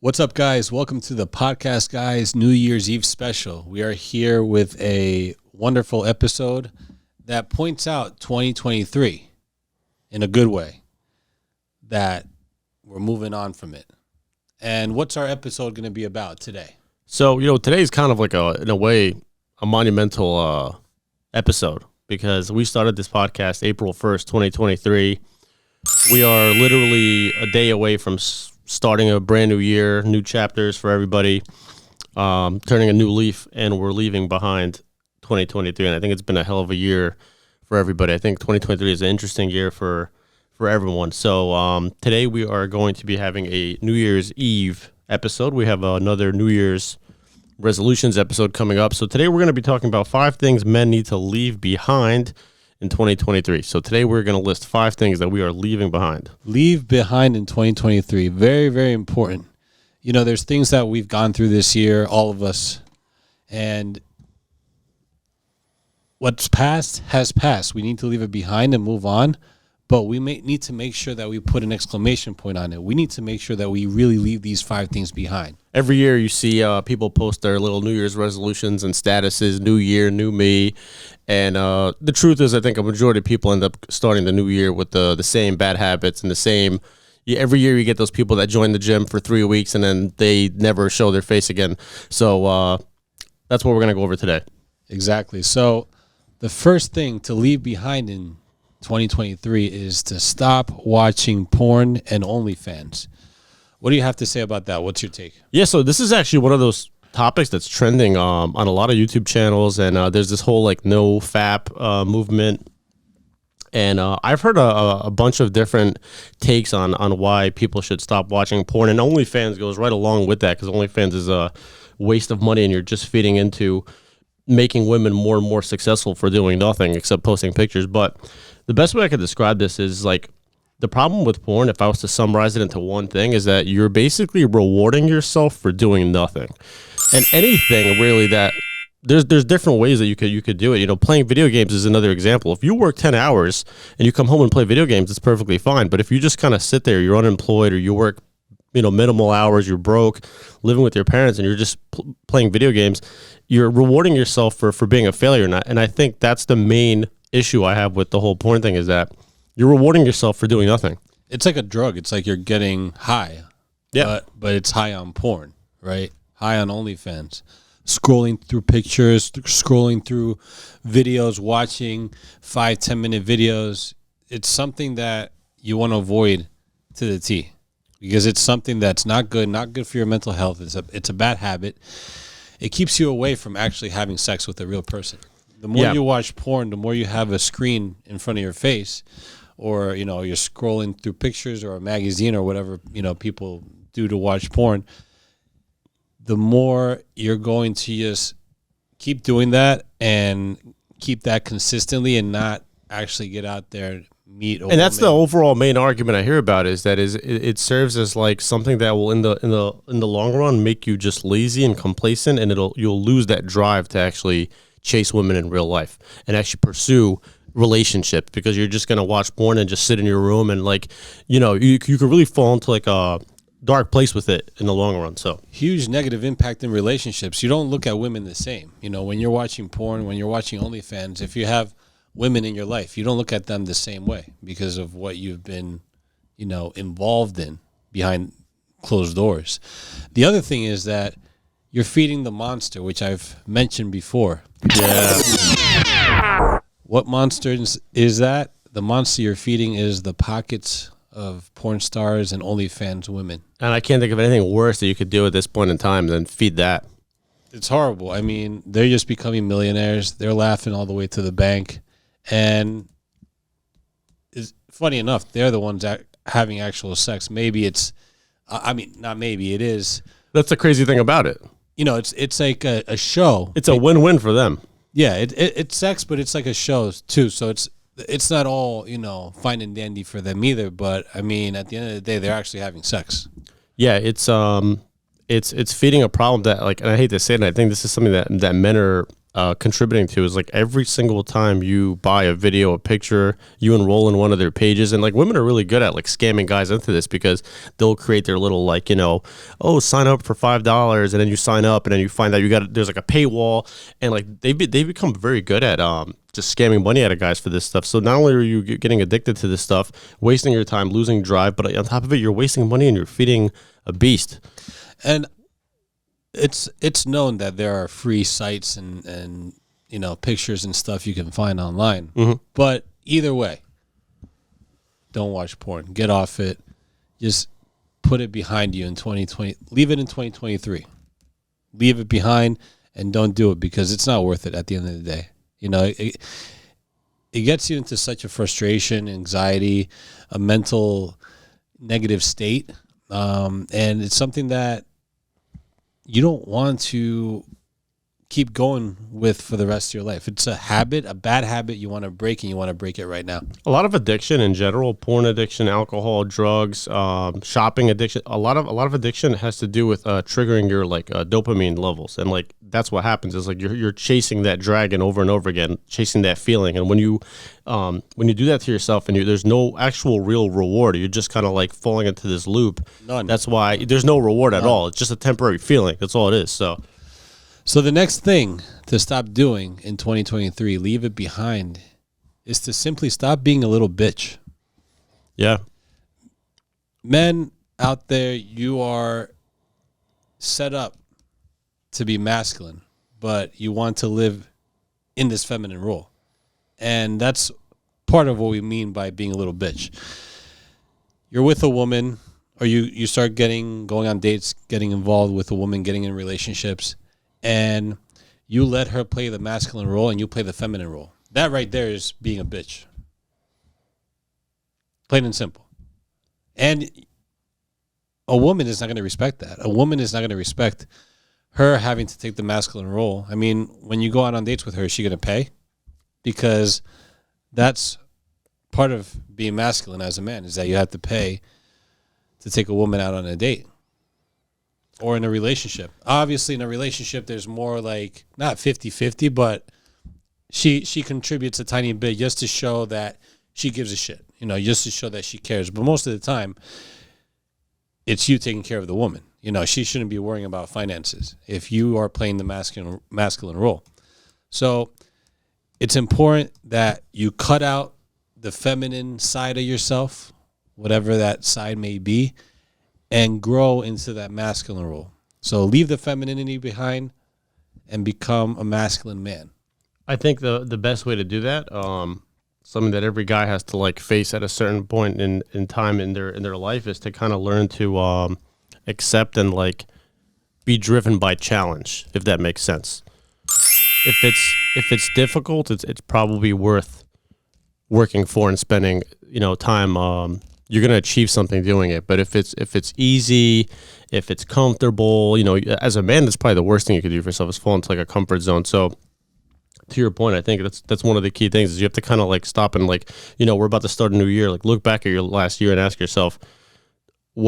What's up, guys? Welcome to the Podcast Guys New Year's Eve special. We are here with a wonderful episode that points out 2023 in a good way, that we're moving on from it. And what's our episode going to be about today? So, today's kind of like in a way, a monumental episode because we started this podcast April 1st, 2023. We are literally a day away from starting a brand new year, new chapters for everybody, turning a new leaf, and we're leaving behind 2023. And I think it's been a hell of a year for everybody. I think 2023 is an interesting year for everyone. So today we are going to be having a New Year's Eve episode. We have another New Year's resolutions episode coming up. So today we're going to be talking about 5 things men need to leave behind in 2023. So today we're going to list 5 things that we are leaving behind. Leave behind in 2023. Very, very important. There's things that we've gone through this year, all of us, and what's past has passed. We need to leave it behind and move on, but we may need to make sure that we put an exclamation point on it. We need to make sure that we really leave these 5 things behind. Every year you see people post their little New Year's resolutions and statuses, new year, new me. And the truth is, I think a majority of people end up starting the new year with the same bad habits and the same. Every year you get those people that join the gym for 3 weeks and then they never show their face again. So that's what we're going to go over today. Exactly. So the first thing to leave behind in 2023 is to stop watching porn and OnlyFans. What do you have to say about that? What's your take? Yeah, so this is actually one of those topics that's trending on a lot of YouTube channels, and there's this whole no FAP movement. And I've heard a bunch of different takes on why people should stop watching porn, and OnlyFans goes right along with that because OnlyFans is a waste of money, and you're just feeding into making women more and more successful for doing nothing except posting pictures. But the best way I could describe this is the problem with porn, if I was to summarize it into one thing, is that you're basically rewarding yourself for doing nothing. And anything really that there's different ways that you could do it. Playing video games is another example. If you work 10 hours and you come home and play video games, it's perfectly fine. But if you just kind of sit there, you're unemployed, or you work minimal hours, you're broke, living with your parents, and you're just playing video games, you're rewarding yourself for being a failure. And I think that's the main issue I have with the whole porn thing, is that you're rewarding yourself for doing nothing. It's like a drug. It's like you're getting high. Yeah. But it's high on porn, right? High on OnlyFans. Scrolling through pictures, scrolling through videos, watching 5-10 minute videos. It's something that you want to avoid to the T, because it's something that's not good for your mental health. It's a bad habit. It keeps you away from actually having sex with a real person. The more you watch porn, the more you have a screen in front of your face, or you're scrolling through pictures or a magazine or whatever people do to watch porn, the more you're going to just keep doing that and keep that consistently and not actually get out there and meet. And that's the overall main argument I hear about, is that it serves as something that will in the long run make you just lazy and complacent, and you'll lose that drive to actually chase women in real life and actually pursue relationship, because you're just going to watch porn and just sit in your room and you could really fall into a dark place with it in the long run. So huge negative impact in relationships. You don't look at women the same. When you're watching porn, when you're watching OnlyFans, if you have women in your life, you don't look at them the same way because of what you've been involved in behind closed doors. The other thing is that you're feeding the monster, which I've mentioned before. Yeah. What monster is that? The monster you're feeding is the pockets of porn stars and OnlyFans women. And I can't think of anything worse that you could do at this point in time than feed that. It's horrible. I mean, they're just becoming millionaires. They're laughing all the way to the bank. And it's funny enough, they're the ones having actual sex. Maybe it's, not maybe, it is. That's the crazy thing about it. It's like a show. It's a win-win for them. Yeah, it's sex, but it's like a show too. So it's not all fine and dandy for them either. But I mean, at the end of the day, they're actually having sex. Yeah, it's feeding a problem that, and I hate to say it, and I think this is something that men are contributing to is like every single time you buy a video, a picture, you enroll in one of their pages. And like women are really good at like scamming guys into this because they'll create their little like, oh, sign up for $5, and then you sign up and then you find out there's like a paywall, and like they become very good at just scamming money out of guys for this stuff. So not only are you getting addicted to this stuff, wasting your time, losing drive, but on top of it, you're wasting money and you're feeding a beast. And it's known that there are free sites and pictures and stuff you can find online. Mm-hmm. But either way, don't watch porn. Get off it. Just put it behind you in 2020. Leave it in 2023. Leave it behind and don't do it because it's not worth it at the end of the day. It gets you into such a frustration, anxiety, a mental negative state. And it's something that you don't want to keep going with for the rest of your life. It's a habit, a bad habit you want to break, and you want to break it right now. A lot of addiction in general, porn addiction, alcohol, drugs, shopping addiction. A lot of addiction has to do with triggering your like dopamine levels, and like that's what happens is like you're chasing that dragon over and over again, chasing that feeling. And when you do that to yourself and there's no actual real reward, you're just kind of like falling into this loop. None. That's why there's no reward at all. It's just a temporary feeling. That's all it is. So the next thing to stop doing in 2023, leave it behind, is to simply stop being a little bitch. Yeah. Men out there, you are set up to be masculine, but you want to live in this feminine role. And that's part of what we mean by being a little bitch. You're with a woman, or you start going on dates, getting involved with a woman, getting in relationships, and you let her play the masculine role and you play the feminine role. That right there is being a bitch. Plain and simple. And a woman is not going to respect that. A woman is not going to respect her having to take the masculine role. I mean, when you go out on dates with her, is she going to pay? Because that's part of being masculine as a man, is that you have to pay to take a woman out on a date. Or in a relationship. Obviously, in a relationship, there's more like, not 50-50, but she contributes a tiny bit just to show that she gives a shit, just to show that she cares. But most of the time, it's you taking care of the woman. She shouldn't be worrying about finances if you are playing the masculine role. So it's important that you cut out the feminine side of yourself, whatever that side may be, and grow into that masculine role. So leave the femininity behind and become a masculine man. I think the best way to do that, something that every guy has to like face at a certain point in time in their life, is to kind of learn to accept and like be driven by challenge, if that makes sense. If it's difficult, it's probably worth working for and spending time. You're going to achieve something doing it. But if it's easy, if it's comfortable, as a man, that's probably the worst thing you could do for yourself, is fall into like a comfort zone. So to your point, I think that's one of the key things, is you have to kind of like stop and like, we're about to start a new year. Like look back at your last year and ask yourself,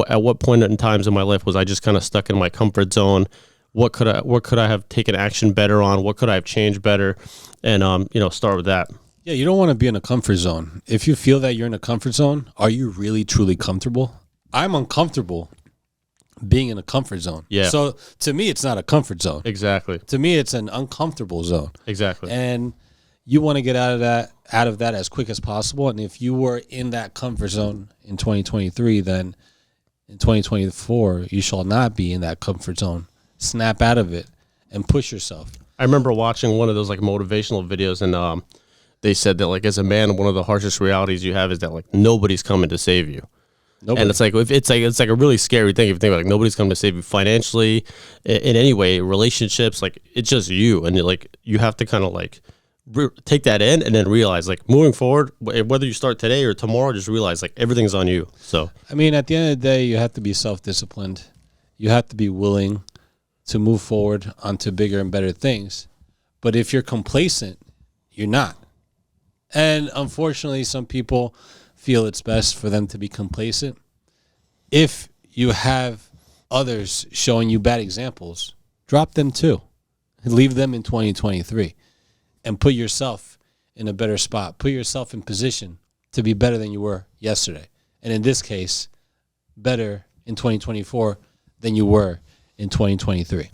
at what point in times in my life was I just kind of stuck in my comfort zone? What could I have taken action better on? What could I have changed better? And, start with that. Yeah, you don't want to be in a comfort zone. If you feel that you're in a comfort zone, are you really, truly comfortable? I'm uncomfortable being in a comfort zone. Yeah. So to me, it's not a comfort zone. Exactly. To me, it's an uncomfortable zone. Exactly. And you want to get out of that as quick as possible. And if you were in that comfort zone in 2023, then in 2024, you shall not be in that comfort zone. Snap out of it and push yourself. I remember watching one of those like motivational videos, and they said that like as a man, one of the harshest realities you have is that like nobody's coming to save you. Nobody. And it's like a really scary thing if you think about it. Like nobody's coming to save you financially, in any way, relationships. Like it's just you, and you have to kind of like take that in and then realize like moving forward, whether you start today or tomorrow, just realize like everything's on you. So I mean, at the end of the day, you have to be self-disciplined. You have to be willing to move forward onto bigger and better things. But if you're complacent, you're not. And unfortunately, some people feel it's best for them to be complacent. If you have others showing you bad examples, drop them too. Leave them in 2023 and put yourself in a better spot. Put yourself in position to be better than you were yesterday. And in this case, better in 2024 than you were in 2023.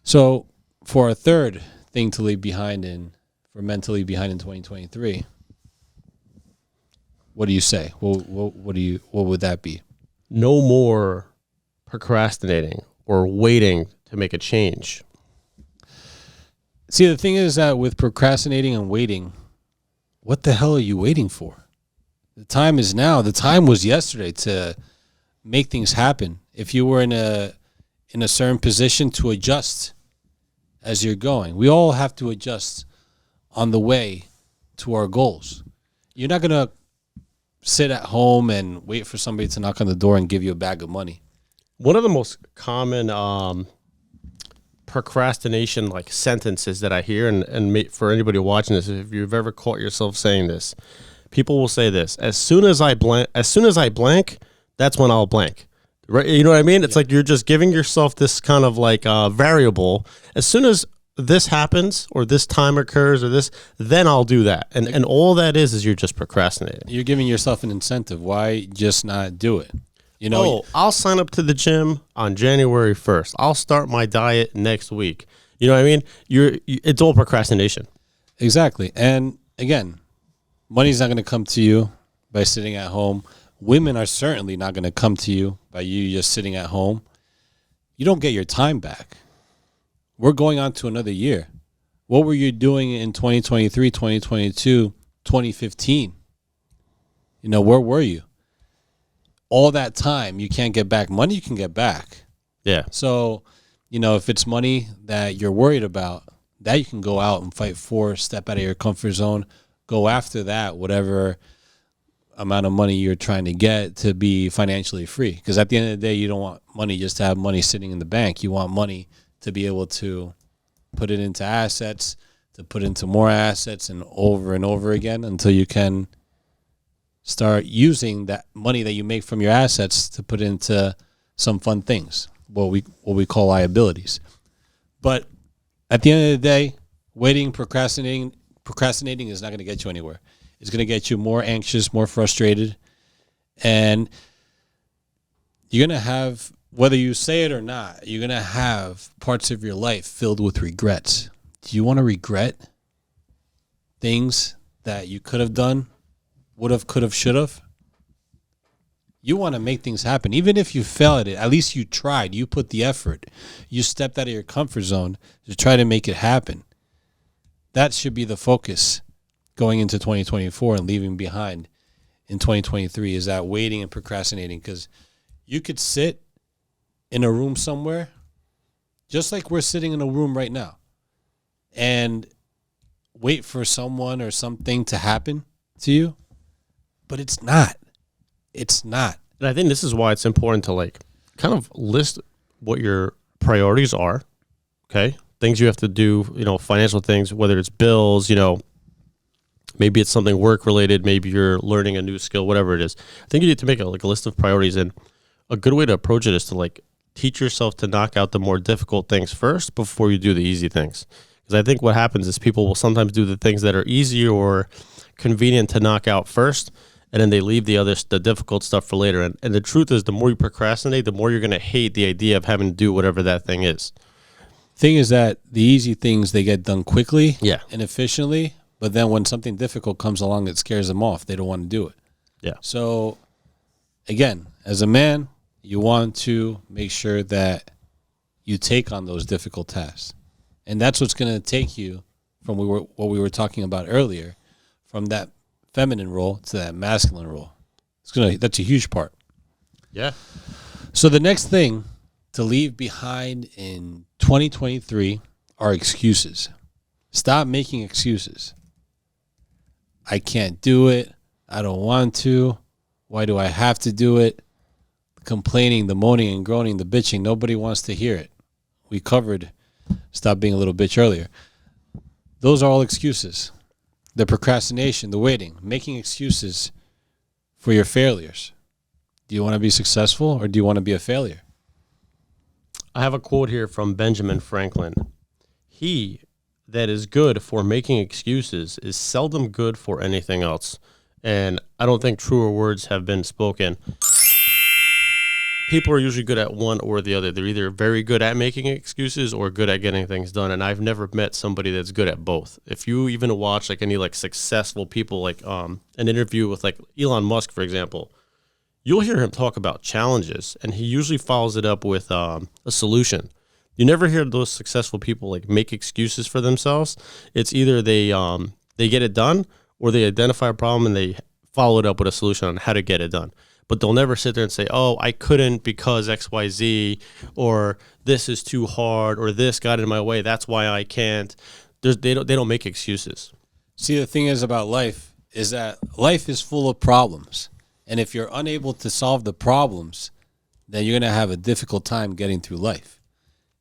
So for a third thing to leave behind for men to leave behind in 2023, what do you say? What would that be? No more procrastinating or waiting to make a change. See, the thing is that with procrastinating and waiting, what the hell are you waiting for? The time is now. The time was yesterday to make things happen. If you were in a certain position, to adjust as you're going. We all have to adjust on the way to our goals. You're not going to sit at home and wait for somebody to knock on the door and give you a bag of money. One of the most common procrastination like sentences that I hear, and for anybody watching this, if you've ever caught yourself saying this, people will say this: as soon as I blank, that's when I'll blank. Right? You know what I mean? It's like you're just giving yourself this kind of like variable. As soon as this happens or this time occurs or this, then I'll do that. And all that is you're just procrastinating. You're giving yourself an incentive. Why just not do it? You know, I'll sign up to the gym on January 1st. I'll start my diet next week. You know what I mean? It's all procrastination. Exactly. And again, money's not going to come to you by sitting at home. Women are certainly not going to come to you by you just sitting at home. You don't get your time back. We're going on to another year. What were you doing in 2023, 2022, 2015? You know, where were you? All that time you can't get back. Money you can get back. Yeah. So, you know, if it's money that you're worried about, that you can go out and fight for, step out of your comfort zone, go after that, whatever amount of money you're trying to get to be financially free. Because at the end of the day, you don't want money just to have money sitting in the bank. You want money to be able to put it into assets, to put into more assets and over again until you can start using that money that you make from your assets to put into some fun things, what we call liabilities. But at the end of the day, waiting, procrastinating is not going to get you anywhere. It's going to get you more anxious, more frustrated, and you're going to have, whether you say it or not, you're going to have parts of your life filled with regrets. Do you want to regret things that you could have done, would have, could have, should have? You want to make things happen. Even if you fail at it, at least you tried. You put the effort. You stepped out of your comfort zone to try to make it happen. That should be the focus going into 2024 and leaving behind in 2023, is that waiting and procrastinating. Because you could sit in a room somewhere, just like we're sitting in a room right now, and wait for someone or something to happen to you, but it's not. It's not. And I think this is why it's important to like kind of list what your priorities are. Okay. Things you have to do, you know, financial things, whether it's bills, you know, maybe it's something work related, maybe you're learning a new skill, whatever it is. I think you need to make a list of priorities, and a good way to approach it is to like teach yourself to knock out the more difficult things first before you do the easy things. Because I think what happens is people will sometimes do the things that are easy or convenient to knock out first, and then they leave the difficult stuff for later. And the truth is, the more you procrastinate, the more you're going to hate the idea of having to do whatever that thing is. Thing is that the easy things, they get done quickly and efficiently, but then when something difficult comes along, it scares them off. They don't want to do it. Yeah. So, again, as a man, you want to make sure that you take on those difficult tasks. And that's what's going to take you from what we were talking about earlier, from that feminine role to that masculine role. That's a huge part. Yeah. So the next thing to leave behind in 2023 are excuses. Stop making excuses. I can't do it. I don't want to. Why do I have to do it? The complaining, the moaning and groaning, the bitching. Nobody wants to hear it. We covered stop being a little bitch earlier. Those are all excuses. The procrastination, the waiting, making excuses for your failures. Do you want to be successful or do you want to be a failure? I have a quote here from Benjamin Franklin. he that is good for making excuses is seldom good for anything else. And I don't think truer words have been spoken. People are usually good at one or the other. They're either very good at making excuses or good at getting things done. And I've never met somebody that's good at both. If you even watch like any like successful people, like an interview with like Elon Musk, for example, you'll hear him talk about challenges, and he usually follows it up with a solution. You never hear those successful people like make excuses for themselves. It's either they get it done, or they identify a problem and they follow it up with a solution on how to get it done. But they'll never sit there and say, oh, I couldn't because XYZ, or this is too hard, or this got in my way, that's why I can't. They don't make excuses. See, the thing is about life is that life is full of problems. And if you're unable to solve the problems, then you're going to have a difficult time getting through life.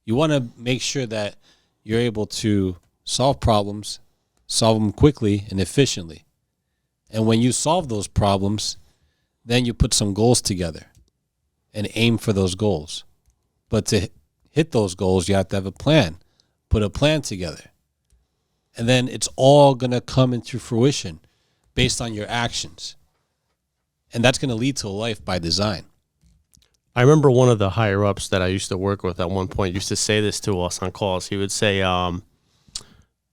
You want to make sure that you're able to solve problems, solve them quickly and efficiently. And when you solve those problems, then you put some goals together and aim for those goals. But to hit those goals, you have to have a plan. Put a plan together. And then it's all going to come into fruition based on your actions. And that's going to lead to a life by design. I remember one of the higher ups that I used to work with at one point used to say this to us on calls. He would say,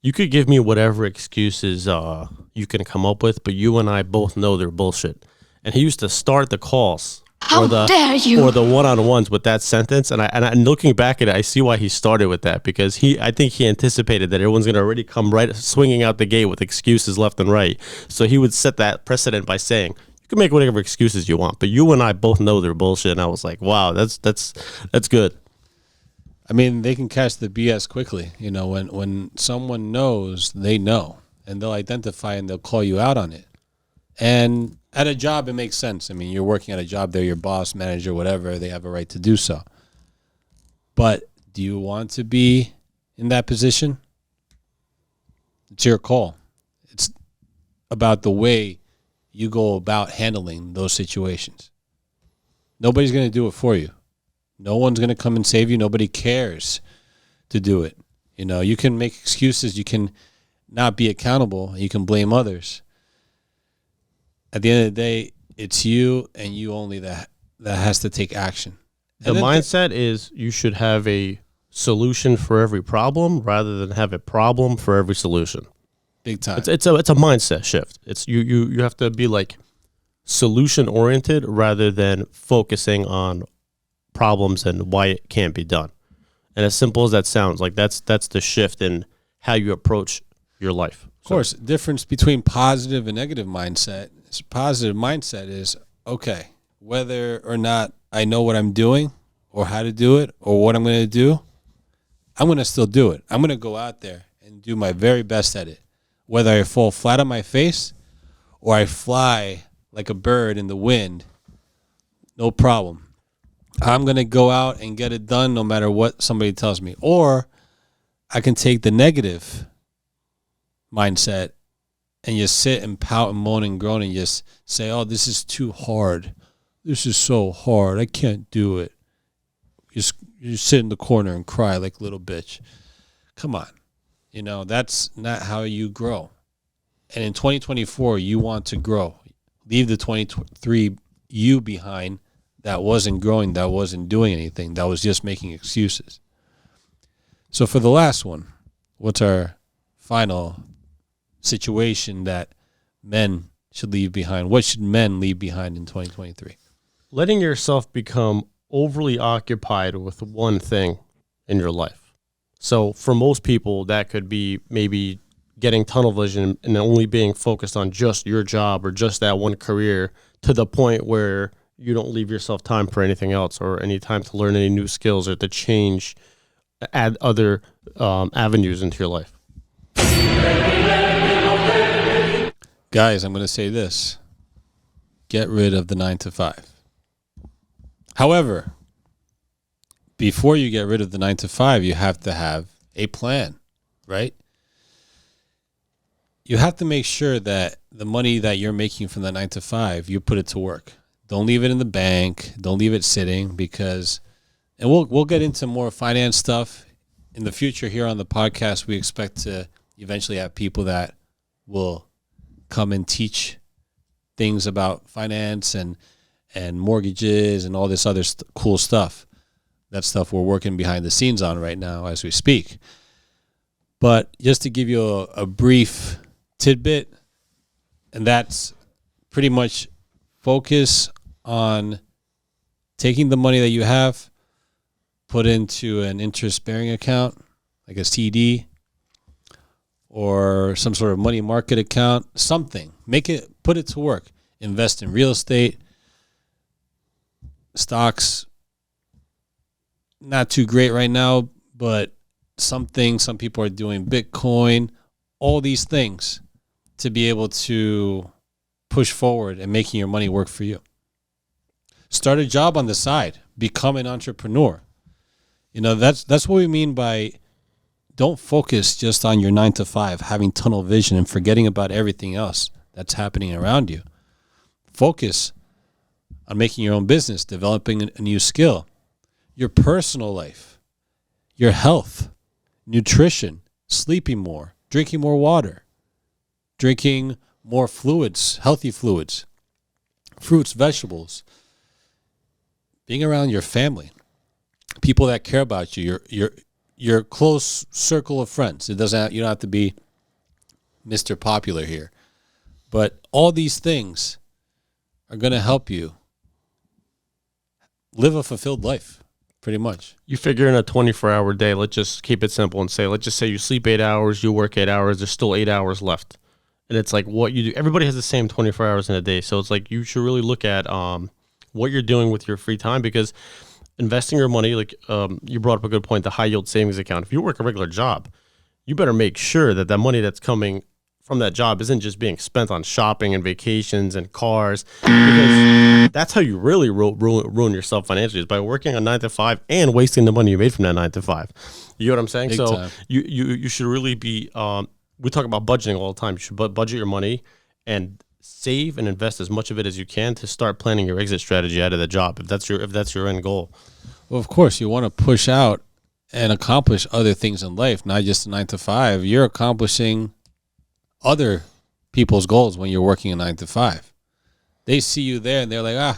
you could give me whatever excuses you can come up with, but you and I both know they're bullshit. And he used to start the calls How dare you? or the one-on-ones with that sentence. And looking back at it, I see why he started with that, because I think he anticipated that everyone's going to already come right swinging out the gate with excuses left and right. So he would set that precedent by saying, you can make whatever excuses you want, but you and I both know they're bullshit. And I was like, wow, that's good. I mean, they can catch the BS quickly. You know, when someone knows, they know, and they'll identify and they'll call you out on it. And at a job, it makes sense. I mean, you're working at a job, they're your boss, manager, whatever. They have a right to do so. But do you want to be in that position? It's your call. It's about the way you go about handling those situations. Nobody's going to do it for you. No one's going to come and save you. Nobody cares to do it. You know, you can make excuses. You can not be accountable. You can blame others. At the end of the day, it's you and you only that has to take action. The mindset is you should have a solution for every problem rather than have a problem for every solution. Big time. It's a mindset shift. It's you have to be like solution oriented rather than focusing on problems and why it can't be done. And as simple as that sounds, like that's the shift in how you approach your life. Of course, difference between positive and negative mindset. Positive mindset is, okay, whether or not I know what I'm doing or how to do it or what I'm going to do, I'm going to still do it. I'm going to go out there and do my very best at it. Whether I fall flat on my face or I fly like a bird in the wind, no problem. I'm going to go out and get it done no matter what somebody tells me. Or I can take the negative mindset and just sit and pout and moan and groan and just say, oh, this is too hard. This is so hard. I can't do it. You sit in the corner and cry like a little bitch. Come on. You know, that's not how you grow. And in 2024, you want to grow. Leave the 23 you behind that wasn't growing, that wasn't doing anything, that was just making excuses. So for the last one, what's our final situation that men should leave behind? What should men leave behind in 2023? Letting yourself become overly occupied with one thing in your life. So for most people, that could be maybe getting tunnel vision and only being focused on just your job or just that one career, to the point where you don't leave yourself time for anything else or any time to learn any new skills or to change, add other avenues into your life. Guys, I'm going to say this. Get rid of the 9 to 5. However, before you get rid of the 9 to 5, you have to have a plan, right? You have to make sure that the money that you're making from the 9 to 5, you put it to work. Don't leave it in the bank. Don't leave it sitting, because, and we'll get into more finance stuff in the future here on the podcast, we expect to eventually have people that will come and teach things about finance and mortgages and all this other cool stuff. That stuff we're working behind the scenes on right now as we speak. But just to give you a brief tidbit, and that's pretty much focus on taking the money that you have, put into an interest-bearing account, like a CD, or some sort of money market account, something. Put it to work. Invest in real estate, stocks, not too great right now, but some people are doing Bitcoin, all these things to be able to push forward and making your money work for you. Start a job on the side, become an entrepreneur. That's what we mean by don't focus just on your 9 to 5, having tunnel vision and forgetting about everything else that's happening around you. Focus on making your own business, developing a new skill, your personal life, your health, nutrition, sleeping more, drinking more water, drinking more fluids, healthy fluids, fruits, vegetables, being around your family, people that care about you, your close circle of friends. You don't have to be Mr. Popular here. But all these things are going to help you live a fulfilled life, pretty much. You figure in a 24-hour day, let's just keep it simple and say, let's just say you sleep 8 hours, you work 8 hours, there's still 8 hours left. And it's like what you do. Everybody has the same 24 hours in a day. So it's like you should really look at what you're doing with your free time, because investing your money, like you brought up a good point, the high yield savings account. If you work a regular job, you better make sure that money that's coming from that job isn't just being spent on shopping and vacations and cars, because that's how you really ruin yourself financially, is by working a 9 to 5 and wasting the money you made from that 9 to 5. You know what I'm saying? Big so time. you should really be, we talk about budgeting all the time. You should budget your money and save and invest as much of it as you can to start planning your exit strategy out of the job, if that's your end goal. Well, of course, you want to push out and accomplish other things in life, not just a 9 to 5. You're accomplishing other people's goals when you're working a 9 to 5. They see you there and they're like,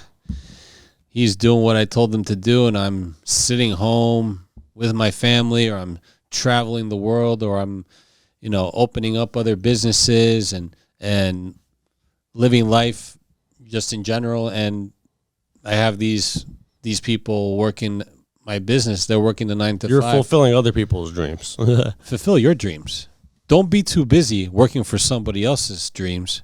he's doing what I told him to do, and I'm sitting home with my family, or I'm traveling the world, or I'm, opening up other businesses and living life just in general. And I have these people working my business. They're working the 9 to 5. You're fulfilling other people's dreams. Fulfill your dreams. Don't be too busy working for somebody else's dreams.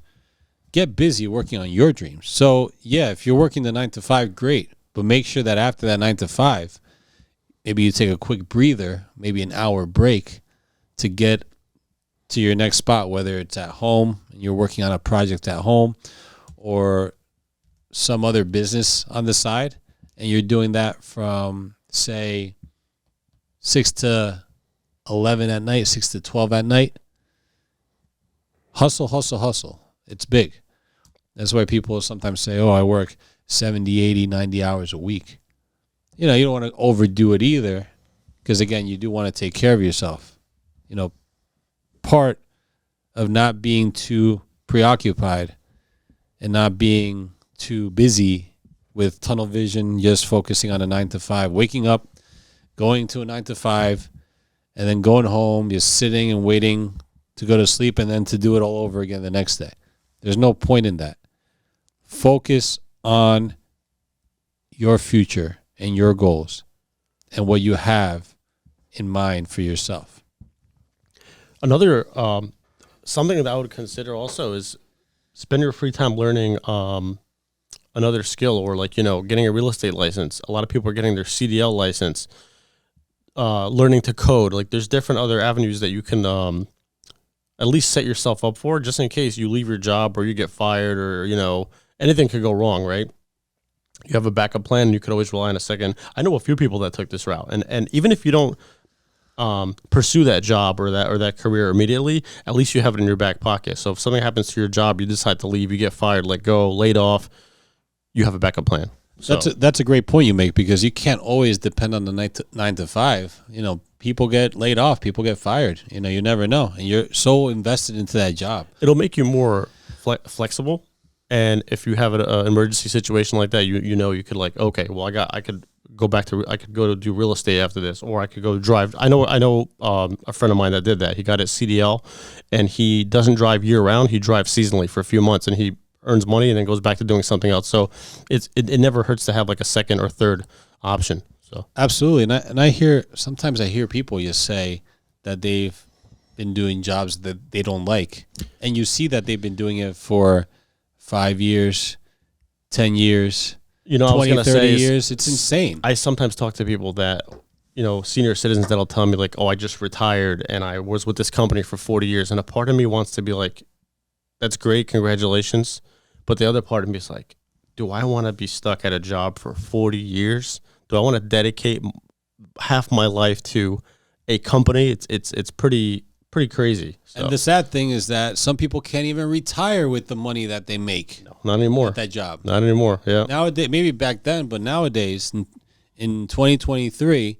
Get busy working on your dreams. So, yeah, if you're working the 9 to 5, great. But make sure that after that 9 to 5, maybe you take a quick breather, maybe an hour break to get to your next spot, whether it's at home and you're working on a project at home, or some other business on the side, and you're doing that from, say, 6 to 11 at night, 6 to 12 at night. Hustle, hustle, hustle. It's big. That's why people sometimes say, I work 70, 80, 90 hours a week. You don't want to overdo it either, because, again, you do want to take care of yourself. Part of not being too preoccupied and not being too busy with tunnel vision, just focusing on a 9 to 5, waking up, going to a 9 to 5, and then going home, just sitting and waiting to go to sleep, and then to do it all over again the next day. There's no point in that. Focus on your future and your goals and what you have in mind for yourself. Another something that I would consider also is spend your free time learning another skill, or getting a real estate license. A lot of people are getting their CDL license, learning to code. Like, there's different other avenues that you can at least set yourself up for, just in case you leave your job or you get fired, or anything could go wrong, right? You have a backup plan, and you could always rely on a second. I know a few people that took this route, and even if you don't pursue that job or that career immediately, at least you have it in your back pocket. So if something happens to your job, you decide to leave, you get fired, let go, laid off, you have a backup plan. So That's a great point you make, because you can't always depend on the 9 to 5. You know, people get laid off, people get fired. You know, you never know, and you're so invested into that job. it'll make you more flexible. And if you have an emergency situation like that, you know you could like, okay, well I could go to do real estate after this, or I could go drive. I know a friend of mine that did that. He got his CDL, and he doesn't drive year round. He drives seasonally for a few months, and he earns money and then goes back to doing something else. So it never hurts to have like a second or third option. So Absolutely, and I hear sometimes people just say that they've been doing jobs that they don't like, and you see that they've been doing it for 5 years, 10 years, I was 20, gonna 30 say years. It's insane. I sometimes talk to people that, senior citizens that'll tell me like, oh, I just retired and I was with this company for 40 years. And a part of me wants to be like, that's great, congratulations. But the other part of me is like, do I want to be stuck at a job for 40 years? Do I want to dedicate half my life to a company? It's pretty crazy. So, And the sad thing is that some people can't even retire with the money that they make not anymore. at that job. Not anymore. Yeah. Nowadays, maybe back then, but nowadays, in 2023,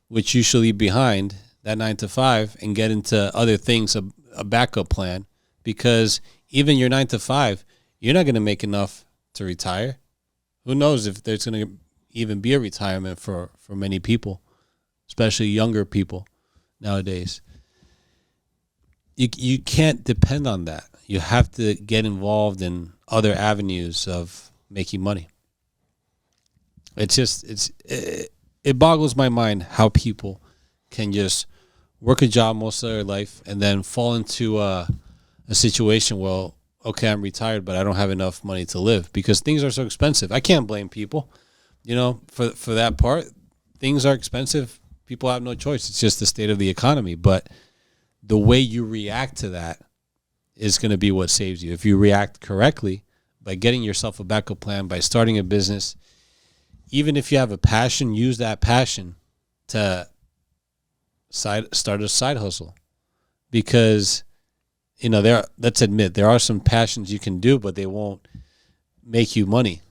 which you should leave behind that 9 to 5 and get into other things, a backup plan, because even your 9 to 5, you're not going to make enough to retire. Who knows if there's going to even be a retirement for many people, especially younger people nowadays. You can't depend on that. You have to get involved in other avenues of making money. It boggles my mind how people can just work a job most of their life and then fall into a situation, well, okay, I'm retired, but I don't have enough money to live because things are so expensive. I can't blame people, for that part. Things are expensive. People have no choice. It's just the state of the economy. But the way you react to that is going to be what saves you. If you react correctly by getting yourself a backup plan, by starting a business, even if you have a passion, use that passion to start a side hustle. Because, let's admit, there are some passions you can do, but they won't make you money.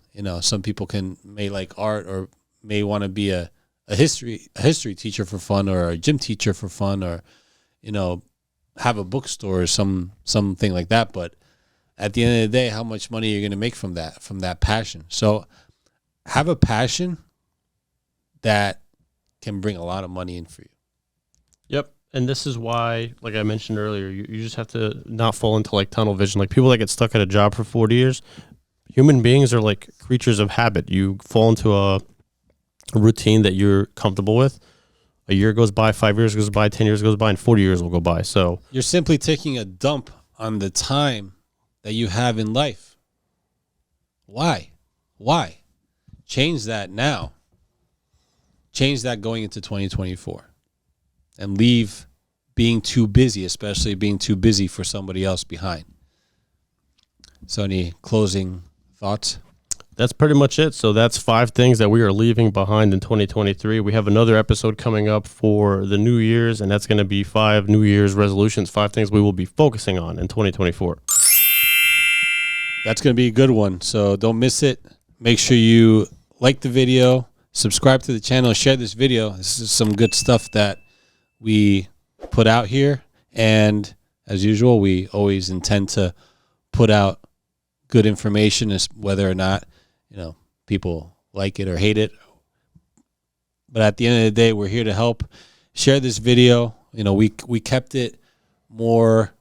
Some people may like art or may want to be a history teacher for fun, or a gym teacher for fun, or have a bookstore or something like that. But at the end of the day, how much money are you going to make from that passion? So have a passion that can bring a lot of money in for you. Yep. And this is why, like I mentioned earlier, you just have to not fall into like tunnel vision. Like people that get stuck at a job for 40 years, human beings are like creatures of habit. You fall into a routine that you're comfortable with. A year goes by, 5 years goes by, 10 years goes by, and 40 years will go by. So you're simply taking a dump on the time that you have in life. Why? Change that now. Change that going into 2024. And leave being too busy, especially being too busy for somebody else behind. So any closing thoughts? that's pretty much it. So that's 5 things that we are leaving behind in 2023. We have another episode coming up for the New Year's, and that's going to be 5 New Year's resolutions, 5 things we will be focusing on in 2024. That's going to be a good one. So don't miss it. Make sure you like the video, subscribe to the channel, share this video. This is some good stuff that we put out here. And as usual, we always intend to put out good information, as whether or not, people like it or hate it. But at the end of the day, we're here to help. Share this video. We kept it more,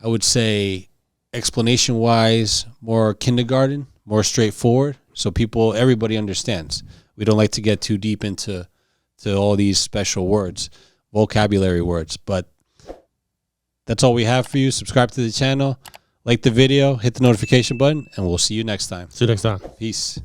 I would say, explanation-wise, more kindergarten, more straightforward, so everybody understands. We don't like to get too deep into all these special words, vocabulary words. But that's all we have for you. Subscribe to the channel, like the video, hit the notification button, and we'll see you next time. See you next time. Peace.